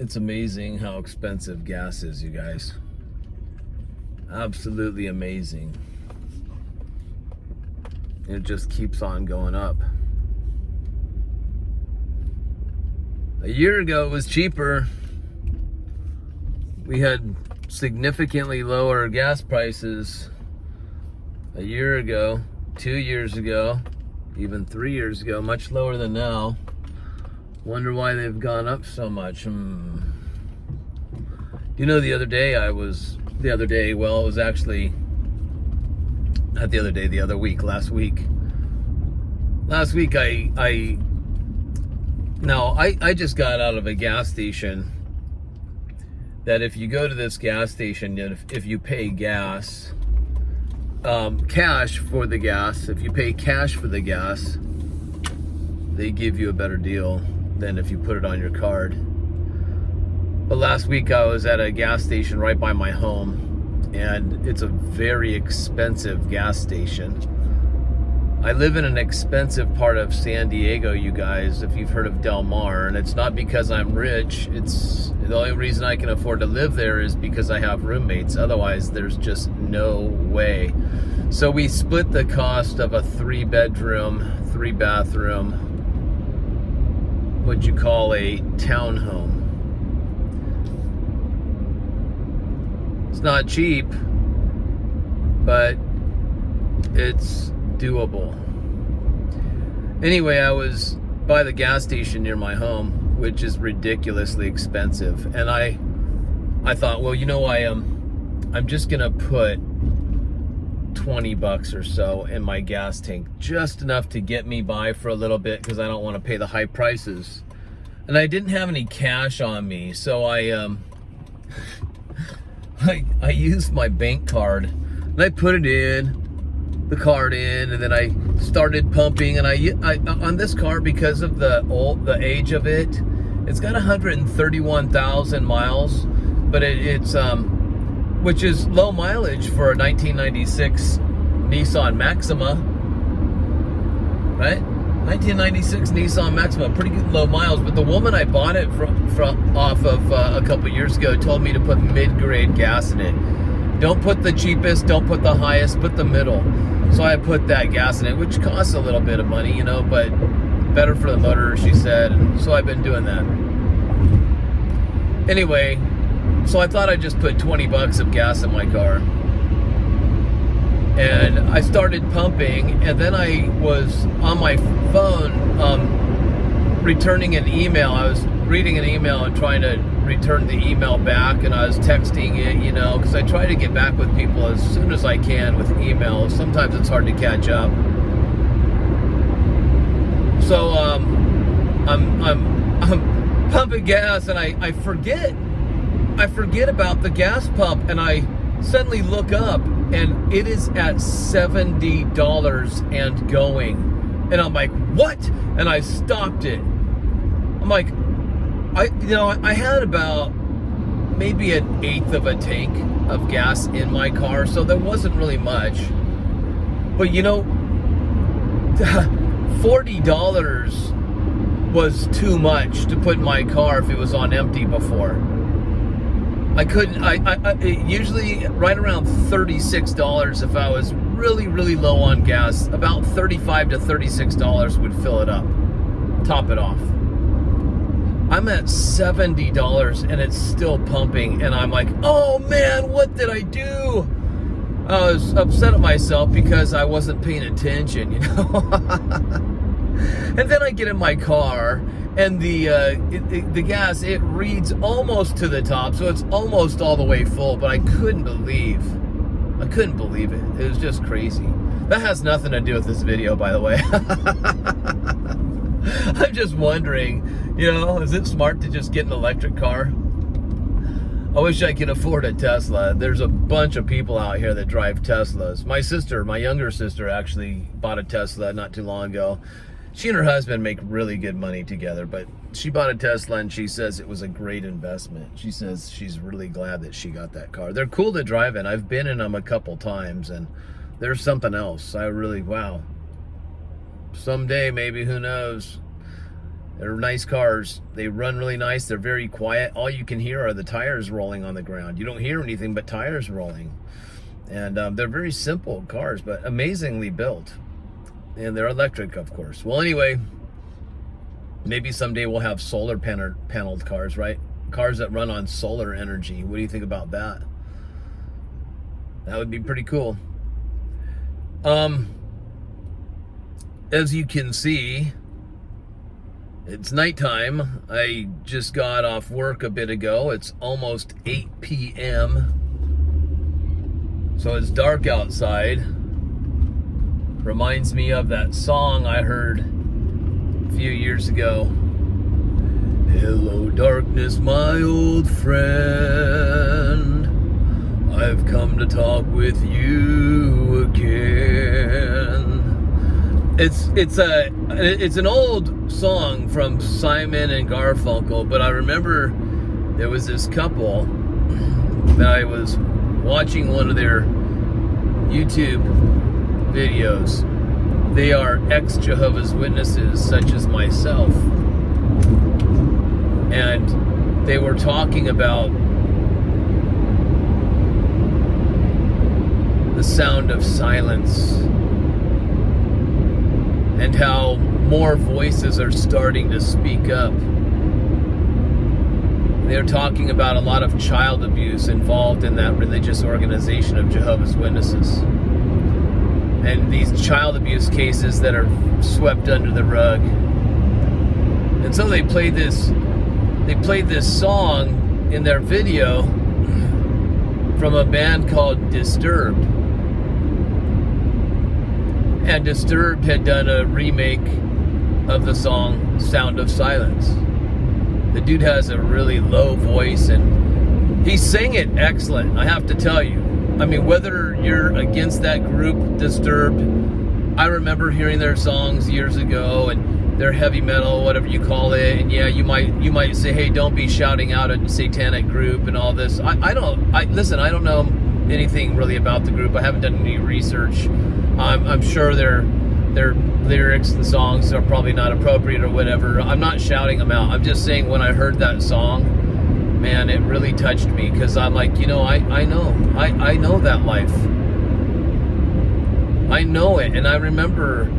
It's amazing how expensive gas is, you guys. Absolutely amazing. It just keeps on going up. A year ago, it was cheaper. We had significantly lower gas prices a year ago, 2 years ago, even 3 years ago, much lower than now. Wonder why they've gone up so much. You know, the other week, last week. Last week, I just got out of a gas station that if you go to this gas station, if you pay gas, cash for the gas, if you pay cash for the gas, they give you a better deal than if you put it on your card. But last week I was at a gas station right by my home, and it's a very expensive gas station. I live in an expensive part of San Diego, you guys, if you've heard of Del Mar, and it's not because I'm rich. It's the only reason I can afford to live there is because I have roommates. Otherwise, there's just no way. So we split the cost of a 3-bedroom, 3-bathroom, what you call a townhome. It's not cheap, but it's doable. Anyway, I was by the gas station near my home, which is ridiculously expensive, and I thought, well, you know, I'm just gonna put $20 or so in my gas tank, just enough to get me by for a little bit, because I don't want to pay the high prices. And I didn't have any cash on me, so I used my bank card, and I put it in, the card in, and then I started pumping. And I on this car, because of the age of it, it's got 131,000 miles, but it's which is low mileage for a 1996 Nissan Maxima, right? 1996 Nissan Maxima, pretty good low miles. But the woman I bought it from off of a couple years ago told me to put mid-grade gas in it. Don't put the cheapest, don't put the highest, put the middle. So I put that gas in it, which costs a little bit of money, you know, but better for the motor, she said. And so I've been doing that. Anyway, so I thought I'd just put $20 of gas in my car. And I started pumping, and then I was on my phone returning an email. I was reading an email and trying to return the email back, and I was texting it, you know, because I try to get back with people as soon as I can with emails. Sometimes it's hard to catch up. So I'm pumping gas, and I forget about the gas pump, and I suddenly look up, and it is at $70 and going. And I'm like, what? And I stopped it. I'm like, I had about maybe 1/8 of a tank of gas in my car, so there wasn't really much. But you know, $40 was too much to put in my car if it was on empty before. I couldn't, usually right around $36 if I was really, really low on gas. About $35 to $36 would fill it up, top it off. I'm at $70 and it's still pumping, and I'm like, oh man, what did I do? I was upset at myself because I wasn't paying attention, you know. And then I get in my car, and the gas, it reads almost to the top, so it's almost all the way full, but I couldn't believe it. It was just crazy. That has nothing to do with this video, by the way. I'm just wondering, you know, is it smart to just get an electric car? I wish I could afford a Tesla. There's a bunch of people out here that drive Teslas. My younger sister actually bought a Tesla not too long ago. She and her husband make really good money together, but she bought a Tesla, and she says it was a great investment. She says she's really glad that she got that car. They're cool to drive in. I've been in them a couple times, and there's something else. Wow. Someday, maybe, who knows? They're nice cars. They run really nice. They're very quiet. All you can hear are the tires rolling on the ground. You don't hear anything but tires rolling. And they're very simple cars, but amazingly built. And they're electric, of course. Well, anyway, maybe someday we'll have solar paneled cars, right? Cars that run on solar energy. What do you think about that? That would be pretty cool. As you can see, it's nighttime. I just got off work a bit ago. It's almost 8 p.m. So it's dark outside. Reminds me of that song I heard a few years ago. Hello, darkness, my old friend. I've come to talk with you again. It's an old song from Simon and Garfunkel, but I remember there was this couple that I was watching one of their YouTube videos. They are ex-Jehovah's Witnesses, such as myself. And they were talking about the sound of silence and how more voices are starting to speak up. They're talking about a lot of child abuse involved in that religious organization of Jehovah's Witnesses. And these child abuse cases that are swept under the rug. And so they played this song in their video from a band called Disturbed. And Disturbed had done a remake of the song Sound of Silence. The dude has a really low voice and he sang it excellent, I have to tell you. I mean, whether you're against that group, Disturbed, I remember hearing their songs years ago and their heavy metal, whatever you call it, and yeah, you might say, hey, don't be shouting out a satanic group and all this. I don't know anything really about the group. I haven't done any research. I'm sure their lyrics and songs are probably not appropriate or whatever. I'm not shouting them out. I'm just saying when I heard that song, man, it really touched me because I'm like, I know that life. I know it, and I remember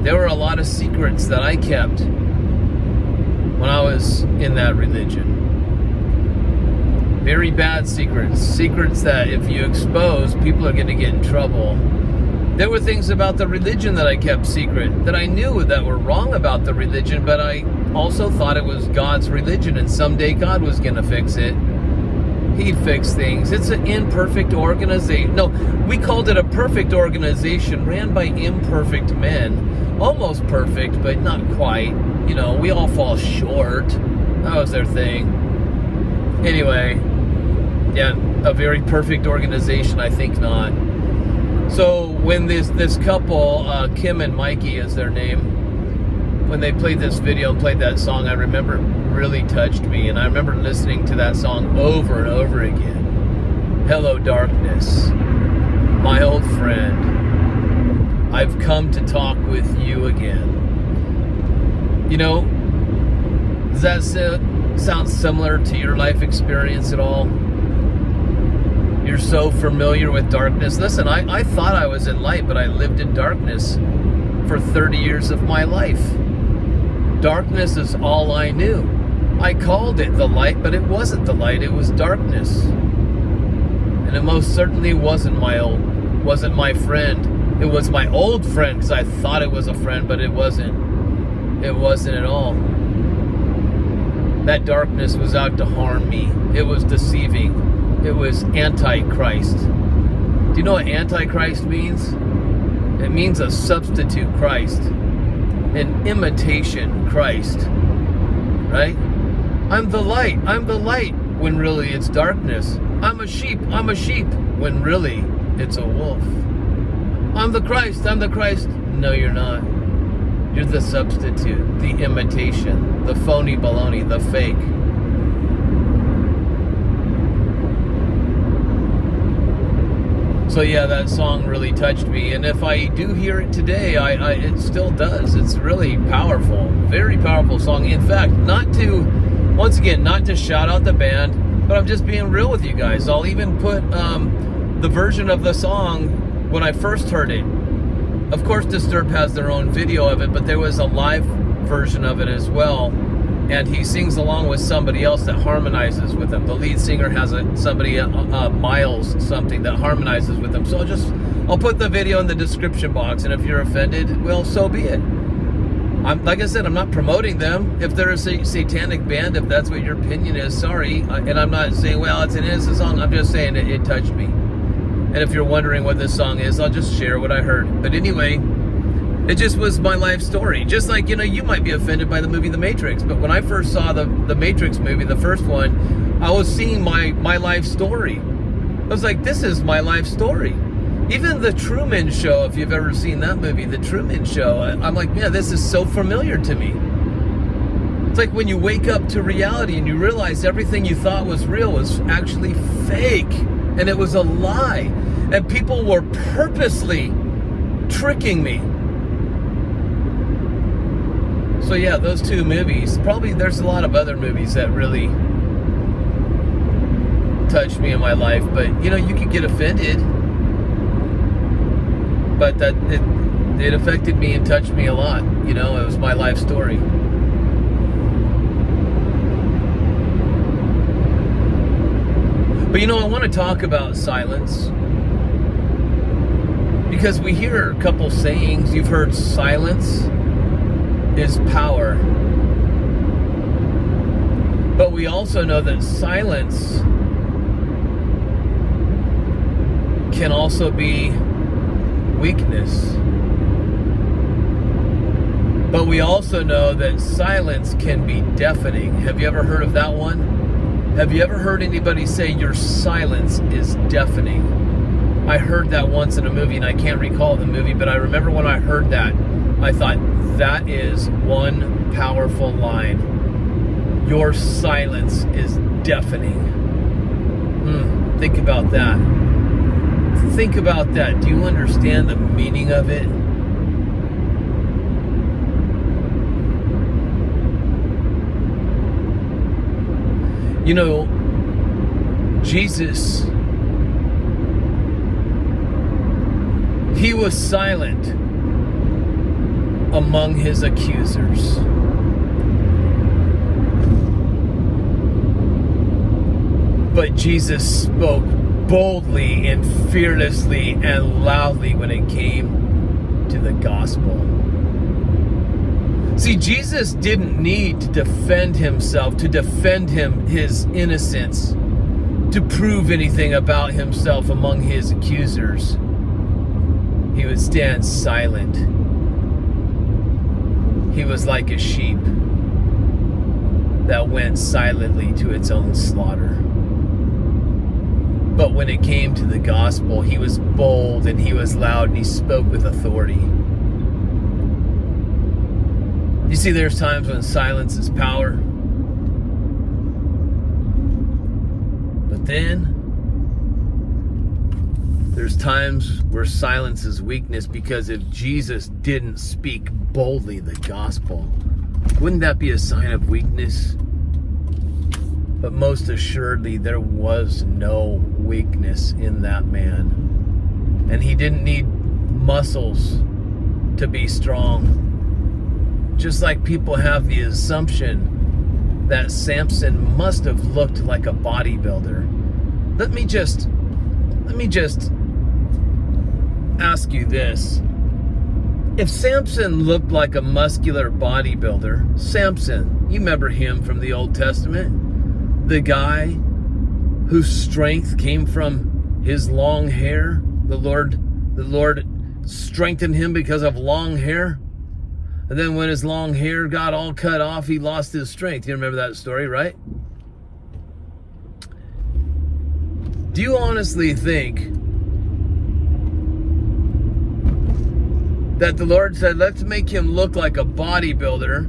there were a lot of secrets that I kept when I was in that religion. Very bad secrets that if you expose, people are going to get in trouble. There were things about the religion that I kept secret, that I knew that were wrong about the religion, but I also thought it was God's religion, and someday God was going to fix it. He'd fix things. It's an imperfect organization. No, we called it a perfect organization ran by imperfect men. Almost perfect, but not quite. We all fall short. That was their thing. Anyway, yeah, a very perfect organization, I think not. So when this couple, Kim and Mikey is their name, when they played this video and played that song, I remember it really touched me. And I remember listening to that song over and over again. Hello, darkness, my old friend. I've come to talk with you again. Does that sound similar to your life experience at all? You're so familiar with darkness. Listen, I thought I was in light, but I lived in darkness for 30 years of my life. Darkness is all I knew. I called it the light, but it wasn't the light, it was darkness. And it most certainly wasn't my friend. It was my old friend, because I thought it was a friend, but it wasn't. It wasn't at all. That darkness was out to harm me. It was deceiving. It was Antichrist. Do you know what Antichrist means? It means a substitute Christ. An imitation Christ. Right? I'm the light, when really it's darkness. I'm a sheep, when really it's a wolf. I'm the Christ. No, you're not. You're the substitute, the imitation, the phony baloney, the fake. So yeah, that song really touched me, and if I do hear it today, it still does. It's really powerful, very powerful song. In fact, not to shout out the band, but I'm just being real with you guys. I'll even put the version of the song when I first heard it. Of course, Disturbed has their own video of it, but there was a live version of it as well. And he sings along with somebody else that harmonizes with him. The lead singer has somebody, Miles something, that harmonizes with him. So I'll put the video in the description box, and if you're offended, well, so be it. Like I said, I'm not promoting them. If they're a satanic band, if that's what your opinion is, sorry. And I'm not saying, well, it's an innocent song. I'm just saying it touched me. And if you're wondering what this song is, I'll just share what I heard. But anyway, it just was my life story. Just like, you might be offended by the movie The Matrix, but when I first saw the Matrix movie, the first one, I was seeing my life story. I was like, this is my life story. Even The Truman Show, if you've ever seen that movie, The Truman Show, I'm like, yeah, this is so familiar to me. It's like when you wake up to reality and you realize everything you thought was real was actually fake, and it was a lie, and people were purposely tricking me. So yeah, those two movies. Probably there's a lot of other movies that really touched me in my life, but you could get offended. But that it affected me and touched me a lot. It was my life story. But I want to talk about silence, because we hear a couple sayings. You've heard silence is power. But we also know that silence can also be weakness. But we also know that silence can be deafening. Have you ever heard of that one? Have you ever heard anybody say your silence is deafening? I heard that once in a movie, and I can't recall the movie, but I remember when I heard that, I thought, that is one powerful line. Your silence is deafening. Think about that. Think about that. Do you understand the meaning of it? Jesus, he was silent among his accusers. But Jesus spoke boldly and fearlessly and loudly when it came to the gospel. See, Jesus didn't need to defend himself, to defend his innocence, to prove anything about himself among his accusers. He would stand silent. He was like a sheep that went silently to its own slaughter. But when it came to the gospel, he was bold and he was loud and he spoke with authority. You see, there's times when silence is power. But then there's times where silence is weakness, because if Jesus didn't speak boldly the gospel, wouldn't that be a sign of weakness? But most assuredly, there was no weakness in that man. And he didn't need muscles to be strong. Just like people have the assumption that Samson must have looked like a bodybuilder. Let me just ask you this. If Samson looked like a muscular bodybuilder, Samson, you remember him from the Old Testament? The guy whose strength came from his long hair. The Lord strengthened him because of long hair. And then when his long hair got all cut off, he lost his strength. You remember that story, right? Do you honestly think that the Lord said, let's make him look like a bodybuilder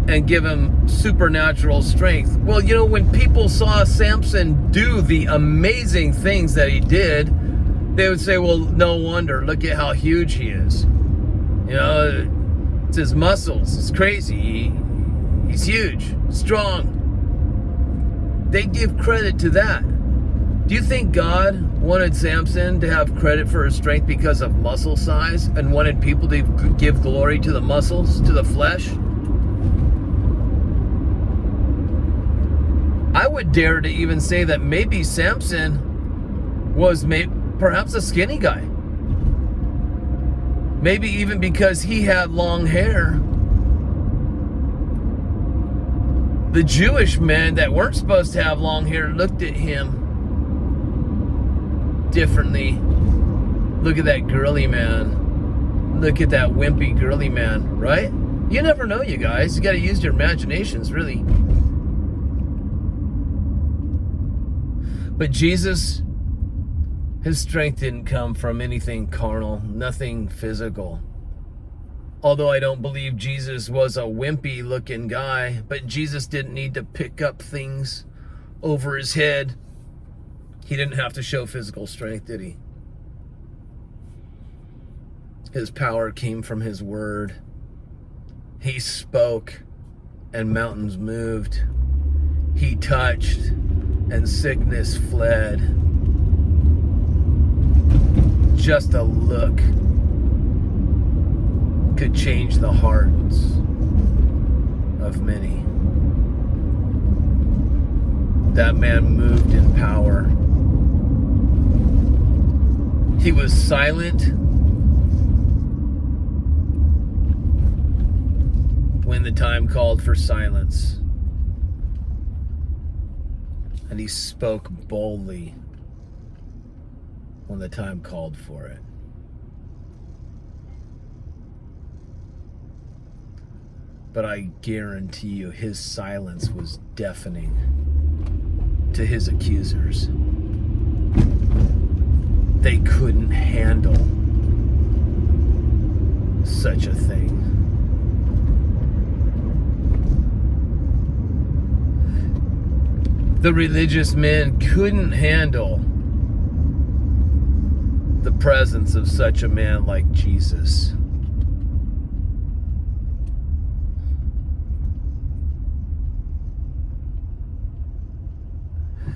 and give him supernatural strength. Well, you know, when people saw Samson do the amazing things that he did, they would say, well, no wonder, look at how huge he is. You know, it's his muscles. It's crazy. He's huge, strong. They give credit to that. Do you think God wanted Samson to have credit for his strength because of muscle size and wanted people to give glory to the muscles, to the flesh? I would dare to even say that maybe Samson was perhaps a skinny guy. Maybe even because he had long hair, the Jewish men that weren't supposed to have long hair looked at him differently. Look at that girly man. Look at that wimpy girly man, right? You never know, you guys. You got to use your imaginations, really. But Jesus, his strength didn't come from anything carnal, nothing physical. Although I don't believe Jesus was a wimpy looking guy, but Jesus didn't need to pick up things over his head. He didn't have to show physical strength, did he? His power came from his word. He spoke and mountains moved. He touched and sickness fled. Just a look could change the hearts of many. That man moved in power. He was silent when the time called for silence. And he spoke boldly when the time called for it. But I guarantee you his silence was deafening to his accusers. They couldn't handle such a thing. The religious men couldn't handle the presence of such a man like Jesus.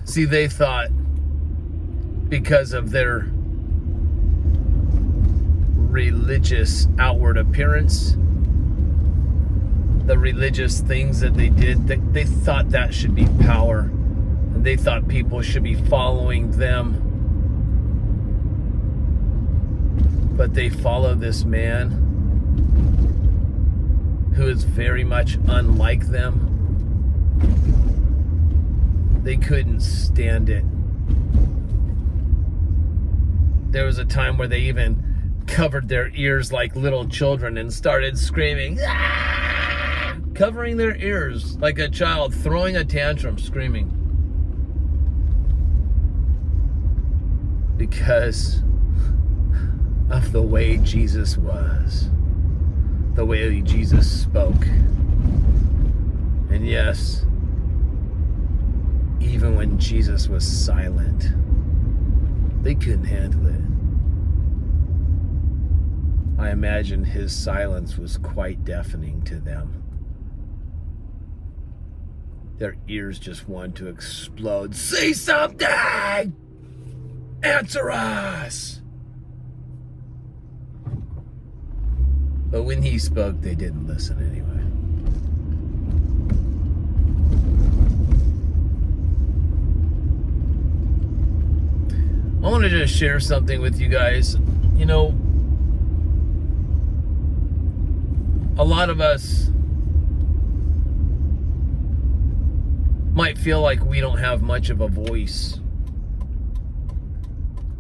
See, they thought because of their religious outward appearance, the religious things that they did, they thought that should be power. And they thought people should be following them. But they follow this man who is very much unlike them. They couldn't stand it. There was a time where they even covered their ears like little children and started screaming, "Ah!" Covering their ears like a child throwing a tantrum, screaming. Because of the way Jesus was, the way Jesus spoke. And yes, even when Jesus was silent, they couldn't handle it. I imagine his silence was quite deafening to them. Their ears just wanted to explode. Say something! Answer us! But when he spoke, they didn't listen anyway. I want to just share something with you guys. You know, a lot of us might feel like we don't have much of a voice.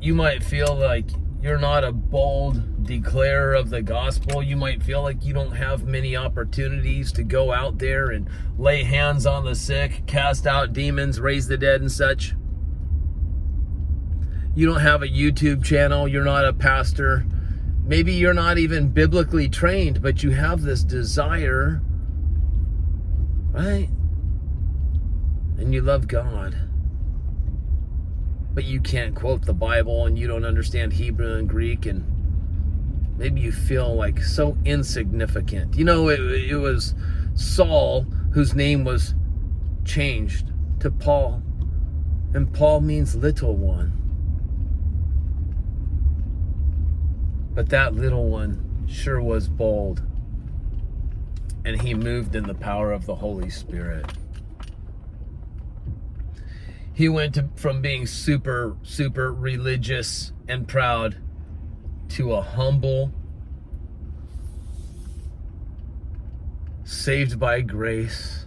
You might feel like you're not a bold declarer of the gospel. You might feel like you don't have many opportunities to go out there and lay hands on the sick, cast out demons, raise the dead and such. You don't have a YouTube channel. You're not a pastor. Maybe you're not even biblically trained, but you have this desire right? And you love God, but you can't quote the Bible and you don't understand Hebrew and Greek, and maybe you feel like so insignificant. You know, it was Saul whose name was changed to Paul, and Paul means little one. But that little one sure was bold, and he moved in the power of the Holy Spirit. He went from being super, super religious and proud to a humble, saved by grace,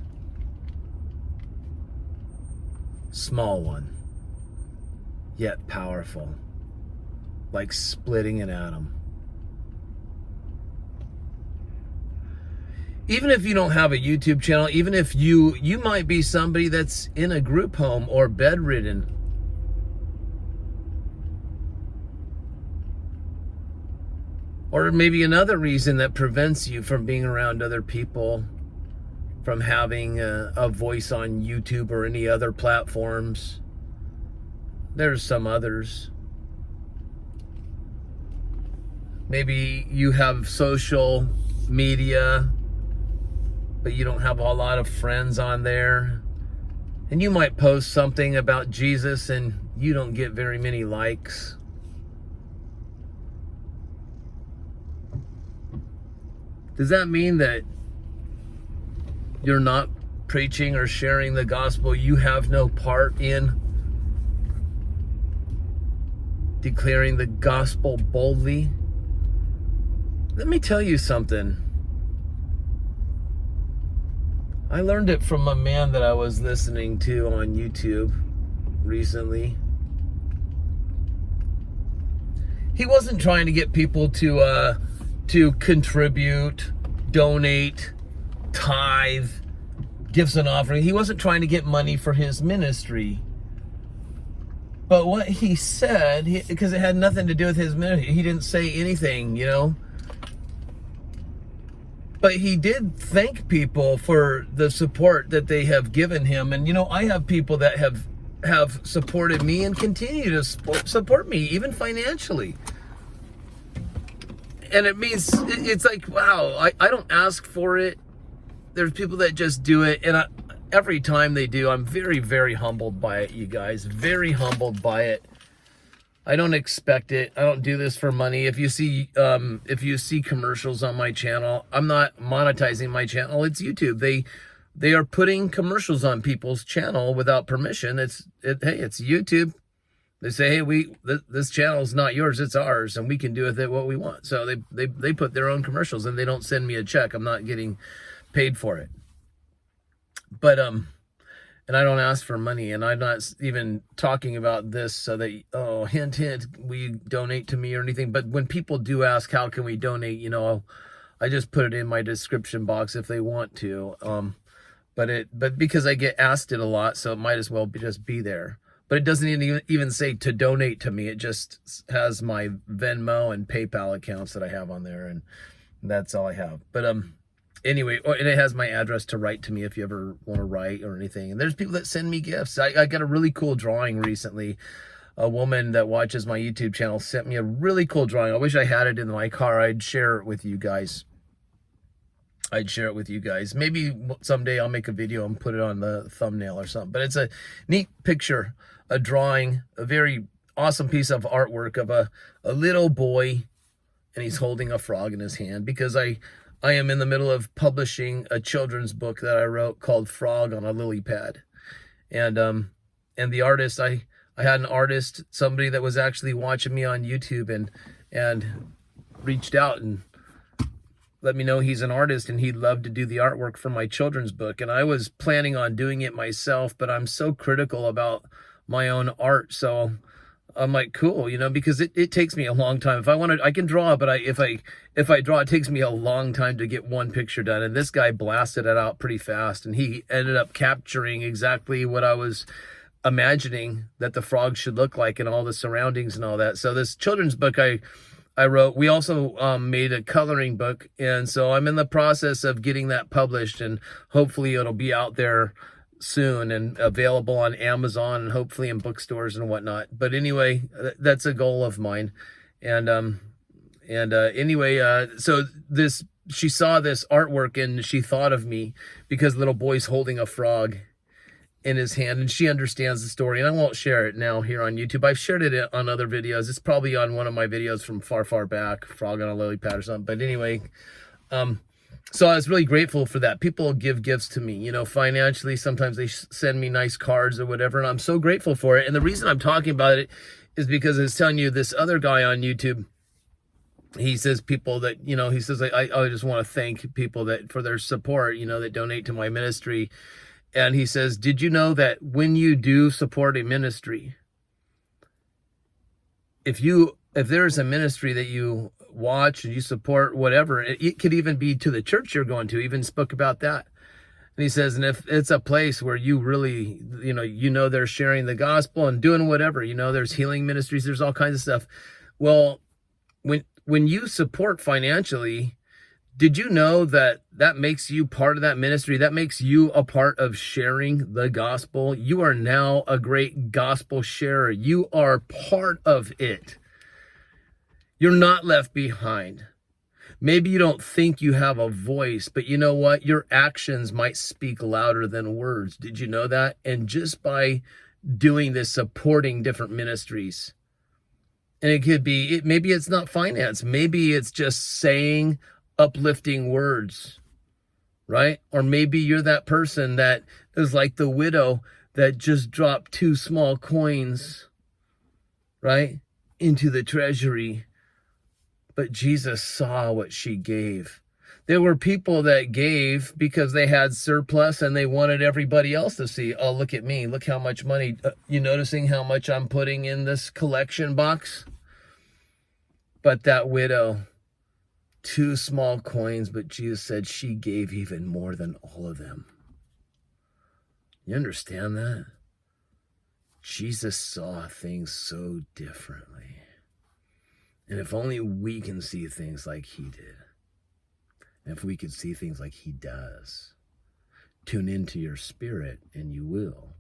small one, yet powerful, like splitting an atom. Even if you don't have a YouTube channel, even if you might be somebody that's in a group home or bedridden, or maybe another reason that prevents you from being around other people, from having a voice on YouTube or any other platforms. There's some others. Maybe you have social media, but you don't have a lot of friends on there. And you might post something about Jesus and you don't get very many likes. Does that mean that you're not preaching or sharing the gospel? You have no part in declaring the gospel boldly? Let me tell you something. I learned it from a man that I was listening to on YouTube recently. He wasn't trying to get people to contribute, donate, tithe, gifts and offering. He wasn't trying to get money for his ministry. But what he said, because it had nothing to do with his ministry, he didn't say anything, you know. But he did thank people for the support that they have given him. And, you know, I have people that have supported me and continue to support me, even financially. And it means, it's like, wow, I don't ask for it. There's people that just do it. And every time they do, I'm very, very humbled by it, you guys. Very humbled by it. I don't expect it. I don't do this for money. If you see commercials on my channel, I'm not monetizing my channel. It's YouTube. They are putting commercials on people's channel without permission. Hey, it's YouTube. They say, hey, this channel is not yours, it's ours, and we can do with it what we want. So they put their own commercials, and they don't send me a check. I'm not getting paid for it. But and I don't ask for money, and I'm not even talking about this so that, oh, hint, hint, will you donate to me or anything? But when people do ask, how can we donate, you know, I just put it in my description box if they want to. But because I get asked it a lot, so it might as well just be there. But it doesn't even say to donate to me. It just has my Venmo and PayPal accounts that I have on there, and that's all I have. But anyway, and it has my address to write to me if you ever want to write or anything. And there's people that send me gifts. I got a really cool drawing recently. A woman that watches my YouTube channel sent me a really cool drawing. I wish I had it in my car. I'd share it with you guys. Maybe someday I'll make a video and put it on the thumbnail or something. But it's a neat picture, a drawing, a very awesome piece of artwork of a little boy, and he's holding a frog in his hand, because I am in the middle of publishing a children's book that I wrote called Frog on a Lily Pad. And the artist, I had an artist, somebody that was actually watching me on YouTube and reached out and let me know he's an artist and he'd love to do the artwork for my children's book. And I was planning on doing it myself, but I'm so critical about my own art. So I'm like, cool, you know, because it takes me a long time. If I want to, I can draw, but if I draw, it takes me a long time to get one picture done. And this guy blasted it out pretty fast, and he ended up capturing exactly what I was imagining that the frog should look like and all the surroundings and all that. So this children's book, I we also made a coloring book, and so I'm in the process of getting that published, and hopefully it'll be out there soon and available on Amazon and hopefully in bookstores and whatnot. But anyway, that's a goal of mine. And anyway, so she saw this artwork and she thought of me because little boy's holding a frog in his hand, and she understands the story. And I won't share it now here on YouTube. I've shared it on other videos. It's probably on one of my videos from far back, Frog on a Lily Pad or something. But anyway, so I was really grateful for that. People give gifts to me, you know, financially. Sometimes they send me nice cards or whatever, and I'm so grateful for it. And the reason I'm talking about it is because I was telling you, this other guy on YouTube, he says people that, you know, he says, I just want to thank people that for their support, you know, that donate to my ministry. And he says, did you know that when you do support a ministry, if there's a ministry that you watch and you support, whatever, it could even be to the church you're going to, even spoke about that. And he says, and if it's a place where you really, you know, they're sharing the gospel and doing whatever, you know, there's healing ministries, there's all kinds of stuff. Well, when you support financially, did you know that makes you part of that ministry? That makes you a part of sharing the gospel. You are now a great gospel sharer. You are part of it. You're not left behind. Maybe you don't think you have a voice, but you know what? Your actions might speak louder than words. Did you know that? And just by doing this, supporting different ministries, and it could be, maybe it's not finance. Maybe it's just saying uplifting words, right? Or maybe you're that person that is like the widow that just dropped 2 small coins, right, into the treasury. But Jesus saw what she gave. There were people that gave because they had surplus and they wanted everybody else to see, oh, look at me. Look how much money. You noticing how much I'm putting in this collection box? But that widow, 2 small coins, but Jesus said she gave even more than all of them. You understand that? Jesus saw things so differently. And if only we can see things like he did, and if we could see things like he does, tune into your spirit and you will.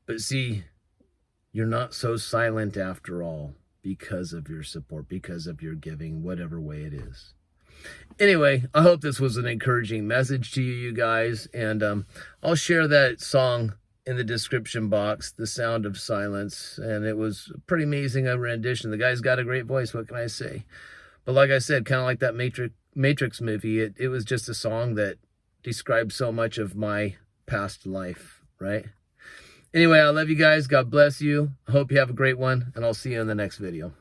But see, you're not so silent after all, because of your support, because of your giving, whatever way it is. Anyway, I hope this was an encouraging message to you guys. And I'll share that song in the description box, The Sound of Silence. And it was a pretty amazing rendition. The guy's got a great voice. What can I say? But like I said, kind of like that Matrix movie, it was just a song that describes so much of my past life, right? Anyway, I love you guys. God bless you. I hope you have a great one, and I'll see you in the next video.